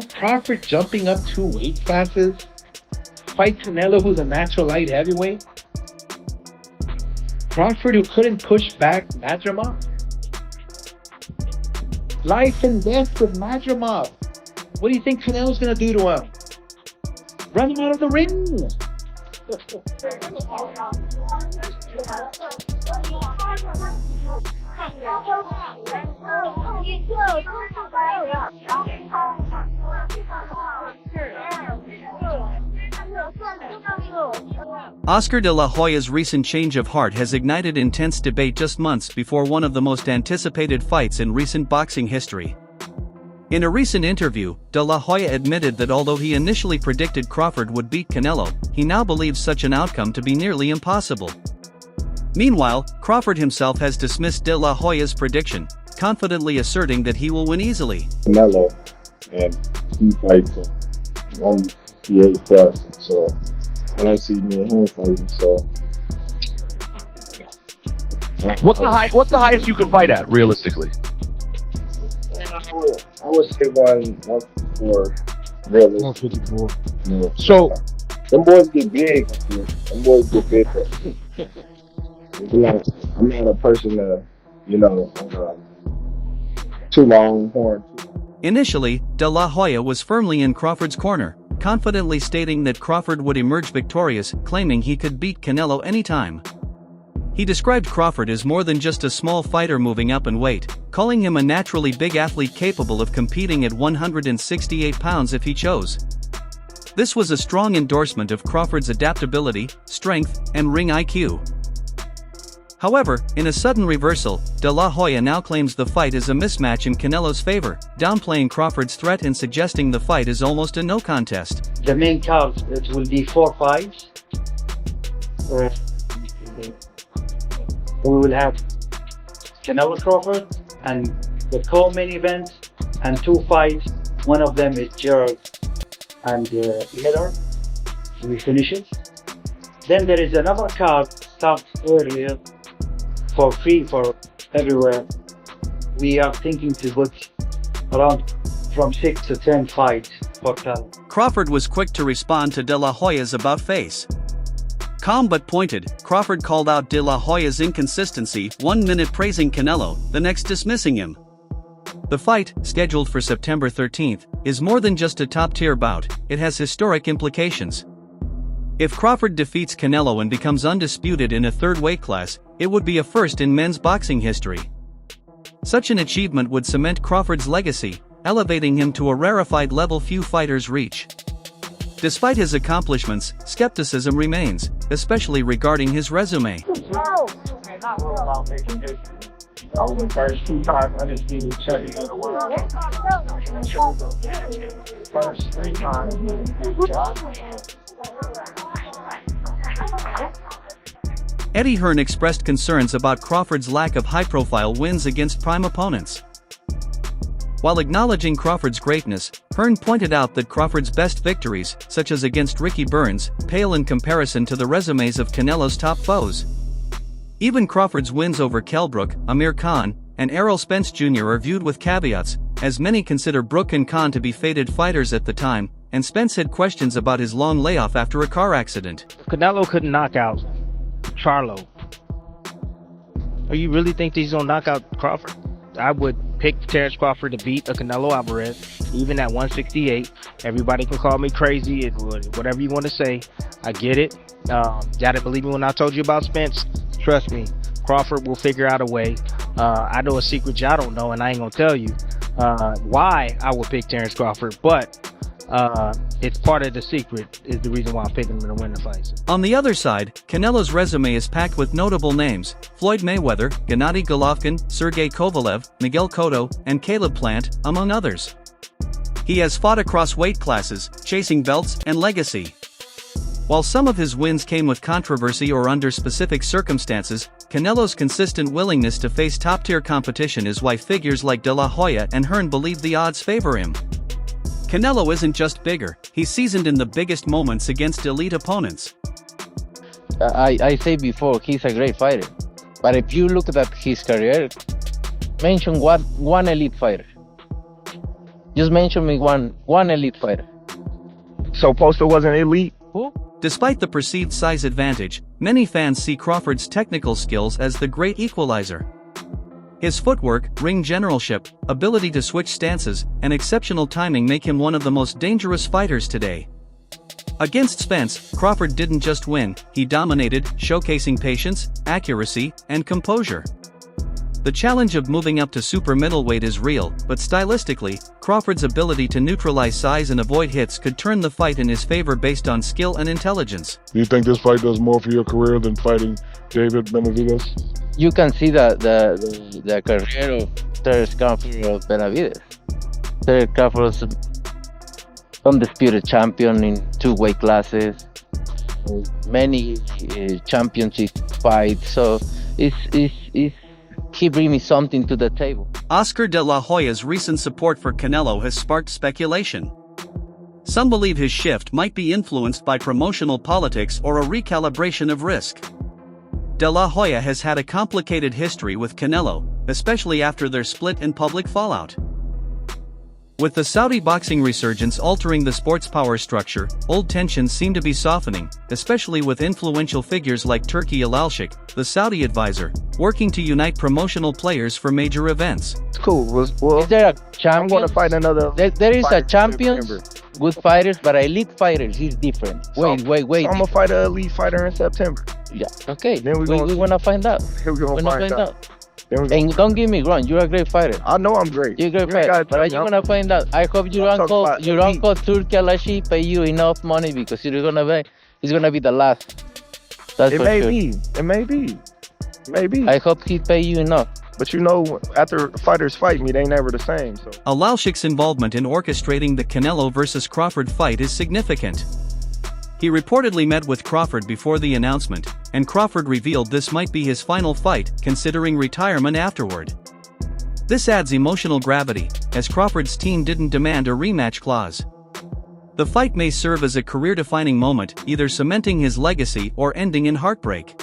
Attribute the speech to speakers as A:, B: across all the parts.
A: Crawford jumping up 2 weight classes, fight Canelo, who's a natural light heavyweight. Crawford, who couldn't push back Madrimov. Life and death with Madrimov. What do you think Canelo's gonna do to him? Run him out of the ring.
B: Oscar de la Hoya's recent change of heart has ignited intense debate just months before one of the most anticipated fights in recent boxing history. In a recent interview, de la Hoya admitted that although he initially predicted Crawford would beat Canelo, he now believes such an outcome to be nearly impossible. Meanwhile, Crawford himself has dismissed de la Hoya's prediction, confidently asserting that he will win easily.
C: Canelo, and he fights 168 plus, so I don't see me and him fighting, so.
D: What's the highest you could fight at, realistically?
C: I would say 154, realistically.
D: 154.
C: Yeah.
D: So,
C: them boys get big. Them boys get big. I'm not a person that, too long horn.
B: Initially, de la Hoya was firmly in Crawford's corner, confidently stating that Crawford would emerge victorious, claiming he could beat Canelo anytime. He described Crawford as more than just a small fighter moving up in weight, calling him a naturally big athlete capable of competing at 168 pounds if he chose. This was a strong endorsement of Crawford's adaptability, strength, and ring IQ. However, in a sudden reversal, de la Hoya now claims the fight is a mismatch in Canelo's favor, downplaying Crawford's threat and suggesting the fight is almost a no contest.
E: The main card, it will be 4 fights. We will have Canelo Crawford and the co-main event and 2 fights. One of them is Gerald and Miller. We finish it. Then there is another card start earlier for free for everywhere. We are thinking to put around from 6 to 10 fights for Canelo.
B: Crawford was quick to respond to de la Hoya's about-face. Calm but pointed, Crawford called out de la Hoya's inconsistency, 1 minute praising Canelo, the next dismissing him. The fight, scheduled for September 13th, is more than just a top-tier bout, it has historic implications. If Crawford defeats Canelo and becomes undisputed in a third weight class, it would be a first in men's boxing history. Such an achievement would cement Crawford's legacy, elevating him to a rarefied level few fighters reach. Despite his accomplishments, skepticism remains, especially regarding his resume.
C: First 2 times undisputed champion of the world. First 3 times.
B: Eddie Hearn expressed concerns about Crawford's lack of high-profile wins against prime opponents. While acknowledging Crawford's greatness, Hearn pointed out that Crawford's best victories, such as against Ricky Burns, pale in comparison to the resumes of Canelo's top foes. Even Crawford's wins over Kell Brook, Amir Khan, and Errol Spence Jr. are viewed with caveats, as many consider Brook and Khan to be faded fighters at the time, and Spence had questions about his long layoff after a car accident.
F: Canelo couldn't knock out Charlo. Or you really think that he's gonna knock out Crawford? I would pick Terence Crawford to beat a Canelo Alvarez, even at 168. Everybody can call me crazy, whatever you want to say. I get it. Y'all didn't believe me when I told you about Spence? Trust me, Crawford will figure out a way. I know a secret y'all don't know, and I ain't gonna tell you why I would pick Terence Crawford, but it's part of the secret, is the reason why I'm picking him to win the fight.
B: On the other side, Canelo's resume is packed with notable names: Floyd Mayweather, Gennady Golovkin, Sergey Kovalev, Miguel Cotto, and Caleb Plant, among others. He has fought across weight classes, chasing belts and legacy. While some of his wins came with controversy or under specific circumstances, Canelo's consistent willingness to face top-tier competition is why figures like De La Hoya and Hearn believe the odds favor him. Canelo isn't just bigger, he's seasoned in the biggest moments against elite opponents.
G: I said before, he's a great fighter. But if you look at his career, mention one elite fighter. Just mention me one elite fighter.
D: So Poster wasn't elite?
B: Despite the perceived size advantage, many fans see Crawford's technical skills as the great equalizer. His footwork, ring generalship, ability to switch stances, and exceptional timing make him one of the most dangerous fighters today. Against Spence, Crawford didn't just win, he dominated, showcasing patience, accuracy, and composure. The challenge of moving up to super middleweight is real, but stylistically, Crawford's ability to neutralize size and avoid hits could turn the fight in his favor based on skill and intelligence.
C: Do you think this fight does more for your career than fighting David Benavidez?
G: You can see the career of Terence Crawford of Benavidez. Terence Crawford was undisputed champion in 2 weight classes, many championship fights. So he bring me something to the table.
B: Oscar de la Hoya's recent support for Canelo has sparked speculation. Some believe his shift might be influenced by promotional politics or a recalibration of risk. De la Hoya has had a complicated history with Canelo, especially after their split and public fallout. With the Saudi boxing resurgence altering the sport's power structure, old tensions seem to be softening, especially with influential figures like Turki Al-Sheikh, the Saudi advisor, working to unite promotional players for major events.
D: It's cool. Well,
G: Is there a champion?
D: I'm going to fight another.
G: There is a
D: fighter
G: champion,
D: in September.
G: good fighters, but elite fighters is different. Wait.
D: So I'm going to fight an elite fighter in September.
G: Yeah. Okay.
D: Then
G: we wanna find out.
D: We're going to find out.
G: And don't get me wrong, you're a great fighter.
D: I know I'm great.
G: You're a great
D: You ain't
G: fighter,
D: gotta
G: but
D: tell
G: you're
D: me.
G: gonna find out. I hope your
D: I'm
G: uncle,
D: talking about elite.
G: Turki Al-Sheikh pay you enough money because it's gonna be the last. That's
D: It
G: for
D: may
G: sure.
D: be. It may be. Maybe.
G: I hope he pay you enough.
D: But you know, after fighters fight me, they never the same. So
B: Al-Sheikh's involvement in orchestrating the Canelo vs. Crawford fight is significant. He reportedly met with Crawford before the announcement, and Crawford revealed this might be his final fight, considering retirement afterward. This adds emotional gravity, as Crawford's team didn't demand a rematch clause. The fight may serve as a career-defining moment, either cementing his legacy or ending in heartbreak.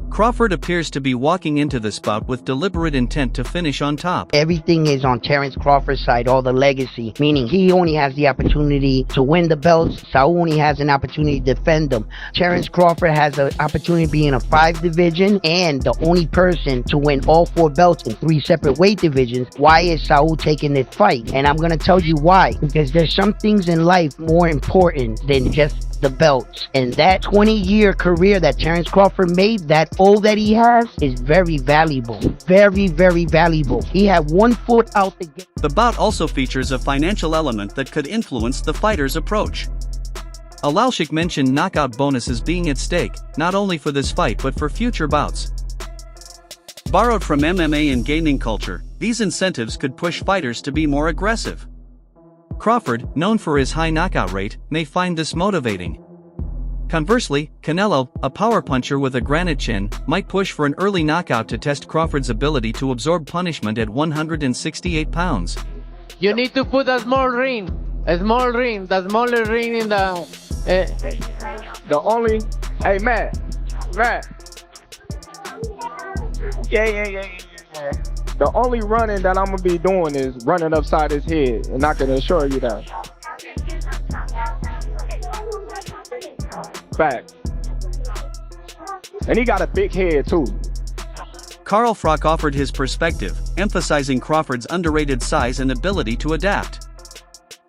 B: Crawford appears to be walking into this bout with deliberate intent to finish on top.
H: Everything is on Terence Crawford's side, all the legacy, meaning he only has the opportunity to win the belts. Saul only has an opportunity to defend them. Terence Crawford has an opportunity to be in a 5 division and the only person to win all 4 belts in 3 separate weight divisions. Why is Saul taking this fight? And I'm going to tell you why. Because there's some things in life more important than just the belts. And that 20-year career that Terence Crawford made, that all that he has, is very valuable. Very, very valuable. He had 1 foot out the gate.
B: The bout also features a financial element that could influence the fighter's approach. Al-Sheikh mentioned knockout bonuses being at stake, not only for this fight but for future bouts. Borrowed from MMA and gaming culture, these incentives could push fighters to be more aggressive. Crawford, known for his high knockout rate, may find this motivating. Conversely, Canelo, a power puncher with a granite chin, might push for an early knockout to test Crawford's ability to absorb punishment at 168 pounds.
I: You need to put a small ring, the smaller ring in the...
D: the only, hey Matt. Yeah. The only running that I'm gonna be doing is running upside his head, and I can assure you that. Fact. And he got a big head too.
B: Carl Froch offered his perspective, emphasizing Crawford's underrated size and ability to adapt.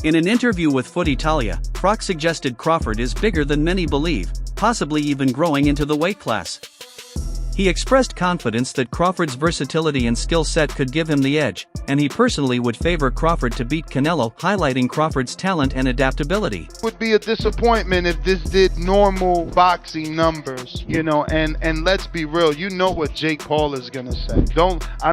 B: In an interview with Foot Italia, Froch suggested Crawford is bigger than many believe, possibly even growing into the weight class. He expressed confidence that Crawford's versatility and skill set could give him the edge, and he personally would favor Crawford to beat Canelo, highlighting Crawford's talent and adaptability.
J: Would be a disappointment if this did normal boxing numbers, you know, and let's be real, you know what Jake Paul is gonna say.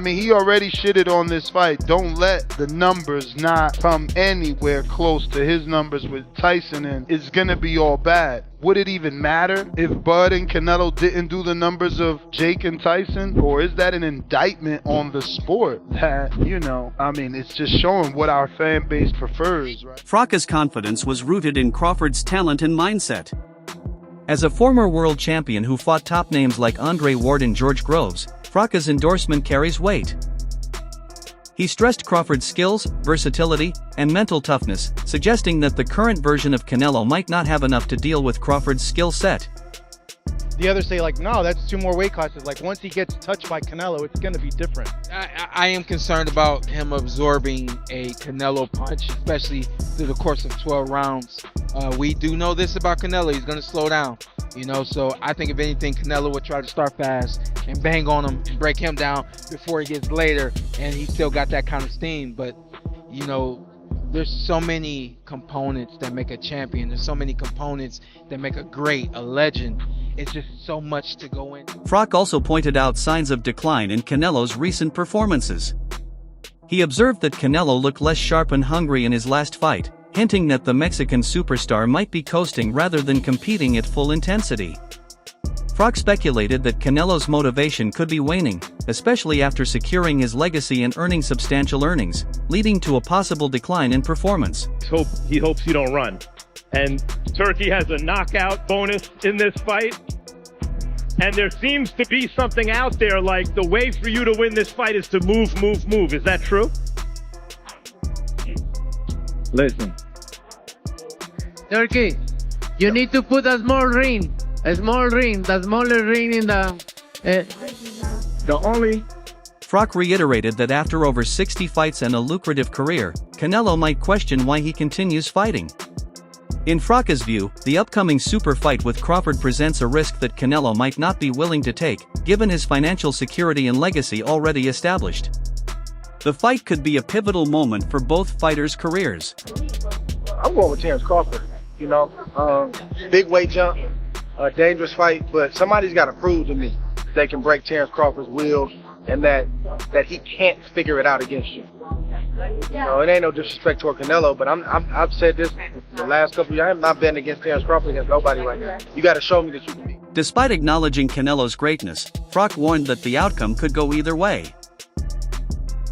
J: He already shitted on this fight. Don't let the numbers not come anywhere close to his numbers with Tyson, and it's gonna be all bad. Would it even matter if Bud and Canelo didn't do the numbers of Jake and Tyson? Or is that an indictment on the sport that, it's just showing what our fan base prefers, right?
B: Froch's confidence was rooted in Crawford's talent and mindset. As a former world champion who fought top names like Andre Ward and George Groves, Froch's endorsement carries weight. He stressed Crawford's skills, versatility, and mental toughness, suggesting that the current version of Canelo might not have enough to deal with Crawford's skill set.
K: The others say, like, no, that's 2 more weight classes. Like, once he gets touched by Canelo, it's going to be different.
L: I am concerned about him absorbing a Canelo punch, especially through the course of 12 rounds. We do know this about Canelo. He's going to slow down, you know, so I think if anything, Canelo would try to start fast and bang on him and break him down before he gets later, and he still got that kind of steam. But, you know, there's so many components that make a champion. There's so many components that make a great, a legend. It's just so much to go in.
B: Froch also pointed out signs of decline in Canelo's recent performances. He observed that Canelo looked less sharp and hungry in his last fight, hinting that the Mexican superstar might be coasting rather than competing at full intensity. Froch speculated that Canelo's motivation could be waning, especially after securing his legacy and earning substantial earnings, leading to a possible decline in performance.
M: He hopes you don't run. And Turkey has a knockout bonus in this fight. And there seems to be something out there like the way for you to win this fight is to move. Is that true?
I: Listen. Turkey, you need to put a small ring. The smaller ring in the only.
B: Froch reiterated that after over 60 fights and a lucrative career, Canelo might question why he continues fighting. In Froch's view, the upcoming super fight with Crawford presents a risk that Canelo might not be willing to take, given his financial security and legacy already established. The fight could be a pivotal moment for both fighters' careers.
D: I'm going with Terence Crawford. You know, big weight jump, a dangerous fight, but somebody's got to prove to me they can break Terence Crawford's will and that he can't figure it out against you. You know, it ain't no disrespect toward Canelo, but I've said this the last couple of years. I'm not betting against Terence Crawford against nobody right now. You got to show me that you can beat.
B: Despite acknowledging Canelo's greatness, Froch warned that the outcome could go either way.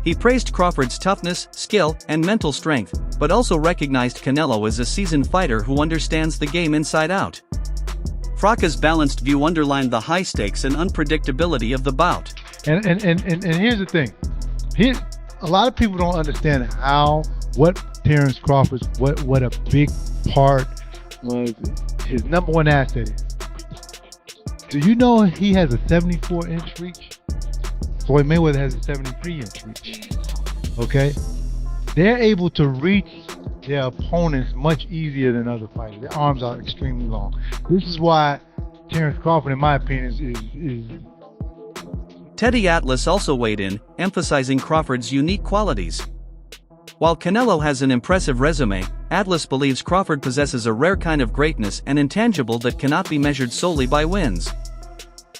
B: He praised Crawford's toughness, skill, and mental strength, but also recognized Canelo as a seasoned fighter who understands the game inside out. Froch's balanced view underlined the high stakes and unpredictability of the bout.
N: And here's the thing. A lot of people don't understand what Terence Crawford's, what a big part was his number one asset is. Do you know he has a 74-inch reach? Floyd Mayweather has a 73-inch reach. Okay? They're able to reach their opponents much easier than other fighters. Their arms are extremely long. This is why Terence Crawford, in my opinion, is
B: Teddy Atlas also weighed in, emphasizing Crawford's unique qualities. While Canelo has an impressive resume, Atlas believes Crawford possesses a rare kind of greatness and intangible that cannot be measured solely by wins.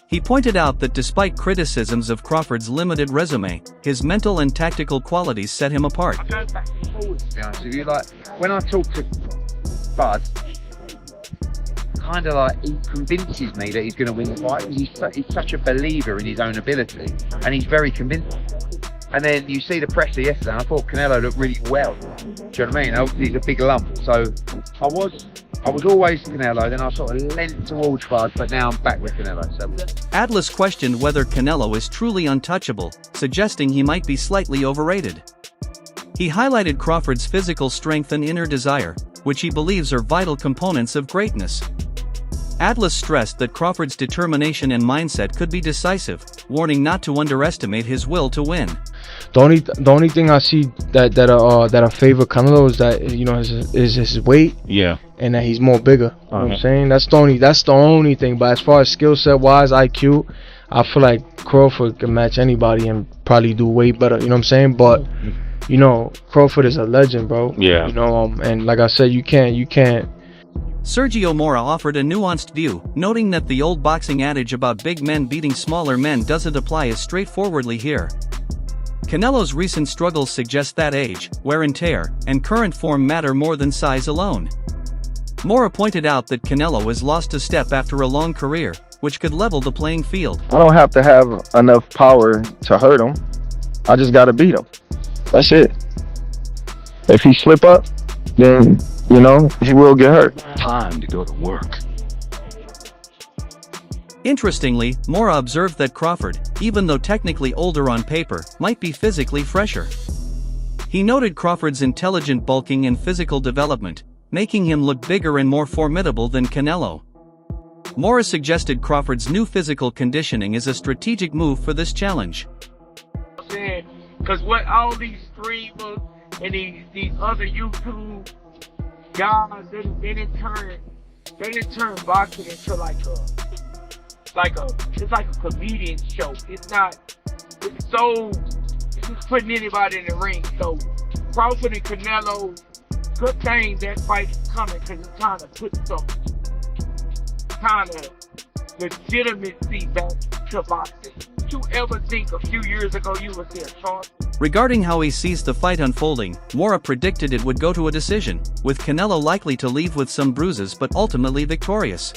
B: He pointed out that despite criticisms of Crawford's limited resume, his mental and tactical qualities set him apart.
O: I'm going back and forwards, to be honest with you. Like, when I talk to Bud, kind of like he convinces me that he's going to win the fight. He's such a believer in his own ability, and he's very convincing. And then you see the presser yesterday, and I thought Canelo looked really well. Do you know what I mean? Obviously he's a big lump, so I was always Canelo, then I sort of leant towards Bud, but now I'm back with Canelo. So.
B: Atlas questioned whether Canelo is truly untouchable, suggesting he might be slightly overrated. He highlighted Crawford's physical strength and inner desire, which he believes are vital components of greatness. Atlas stressed that Crawford's determination and mindset could be decisive, warning not to underestimate his will to win.
P: The only thing I see that I favor Canelo is that, you know, is his weight.
Q: Yeah.
P: And that he's more bigger. You know what I'm saying? That's the only thing. But as far as skill set wise, IQ, I feel like Crawford can match anybody and probably do way better. You know what I'm saying? But you know, Crawford is a legend, bro.
Q: Yeah.
P: You know, and like I said, you can't.
B: Sergio Mora offered a nuanced view, noting that the old boxing adage about big men beating smaller men doesn't apply as straightforwardly here. Canelo's recent struggles suggest that age, wear and tear, and current form matter more than size alone. Mora pointed out that Canelo has lost a step after a long career, which could level the playing field.
C: I don't have to have enough power to hurt him. I just gotta beat him. That's it. If he slip up, then, you know, he will get hurt.
Q: Time to go to work.
B: Interestingly, Mora observed that Crawford, even though technically older on paper, might be physically fresher. He noted Crawford's intelligent bulking and physical development, making him look bigger and more formidable than Canelo. Morris suggested Crawford's new physical conditioning is a strategic move for this challenge.
Q: Because what all these streamers and these other YouTube guys, they didn't turn boxing into it's like a comedian show. It's just putting anybody in the ring. So Crawford and Canelo, good thing that fight is coming because it's trying to put some kind of legitimacy back to boxing. Did you ever think a few years ago you would see a chart?
B: Regarding how he sees the fight unfolding, Mora predicted it would go to a decision, with Canelo likely to leave with some bruises but ultimately victorious.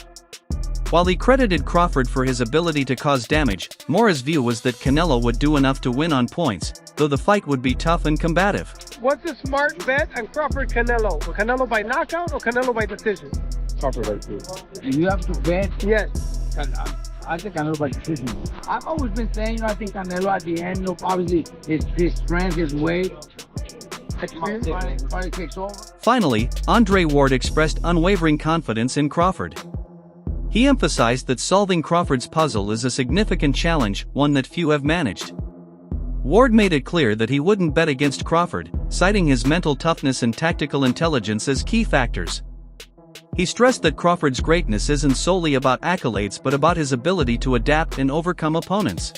B: While he credited Crawford for his ability to cause damage, Mora's view was that Canelo would do enough to win on points, though the fight would be tough and combative.
R: What's a smart bet on Crawford-Canelo? Canelo by knockout or Canelo by decision?
O: Crawford by decision. You have to bet?
R: Yes.
O: I think Canelo by decision. I've always been saying, I think Canelo at the end, obviously his strength, his weight, finally takes over.
B: Finally, Andre Ward expressed unwavering confidence in Crawford. He emphasized that solving Crawford's puzzle is a significant challenge, one that few have managed. Ward made it clear that he wouldn't bet against Crawford, citing his mental toughness and tactical intelligence as key factors. He stressed that Crawford's greatness isn't solely about accolades but about his ability to adapt and overcome opponents.